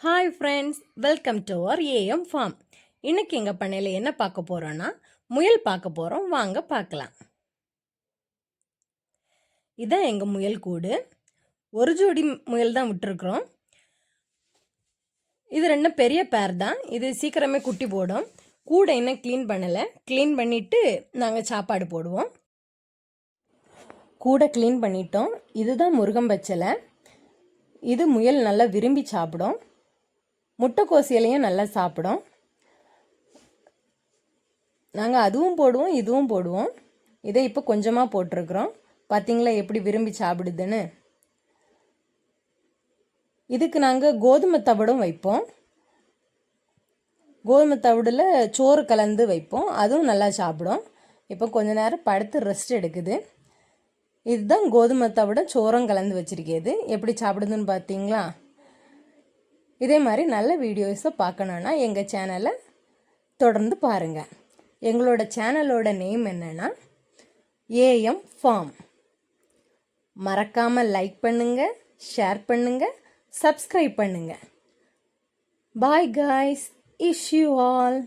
Hi friends, welcome to our AM farm. இன்னைக்கு எங்கள் பண்ணையில் என்ன பார்க்க போகிறோன்னா முயல் பார்க்க போகிறோம். வாங்க பார்க்கலாம். இதான் எங்கள் முயல் கூடு. ஒரு ஜோடி முயல் தான் விட்டுருக்குறோம். இது ரெண்டும் பெரிய பேர் தான். இது சீக்கிரமே குட்டி போடும். கூடை இன்னும் க்ளீன் பண்ணலை. க்ளீன் பண்ணிவிட்டு நாங்கள் சாப்பாடு போடுவோம். கூடை க்ளீன் பண்ணிட்டோம். இதுதான் முருகம் பச்சலை. இது முயல் நல்லா விரும்பி சாப்பிடும். முட்டைக்கோஸ் இலையும் நல்லா சாப்பிடும். நாங்கள் அதுவும் போடுவோம், இதுவும் போடுவோம். இதை இப்போ கொஞ்சமாக போட்டிருக்கிறோம். பார்த்தீங்களா எப்படி விரும்பி சாப்பிடுதுன்னு. இதுக்கு நாங்கள் கோதுமை தவிடும் வைப்போம். கோதுமை தவிடில் சோறு கலந்து வைப்போம். அதுவும் நல்லா சாப்பிடும். இப்போ கொஞ்ச நேரம் படுத்து ரெஸ்ட் எடுக்குது. இதுதான் கோதுமை தவிட சோறும் கலந்து வச்சுருக்கேது. எப்படி சாப்பிடுதுன்னு பார்த்தீங்களா? இதே மாதிரி நல்ல வீடியோஸை பார்க்கணுன்னா எங்கள் சேனலை தொடர்ந்து பாருங்கள். எங்களோட சேனலோட நேம் என்னென்னா ஏஎம் ஃபார்ம். மறக்காமல் லைக் பண்ணுங்கள், ஷேர் பண்ணுங்கள், சப்ஸ்கிரைப் பண்ணுங்கள். Bye guys, is you all.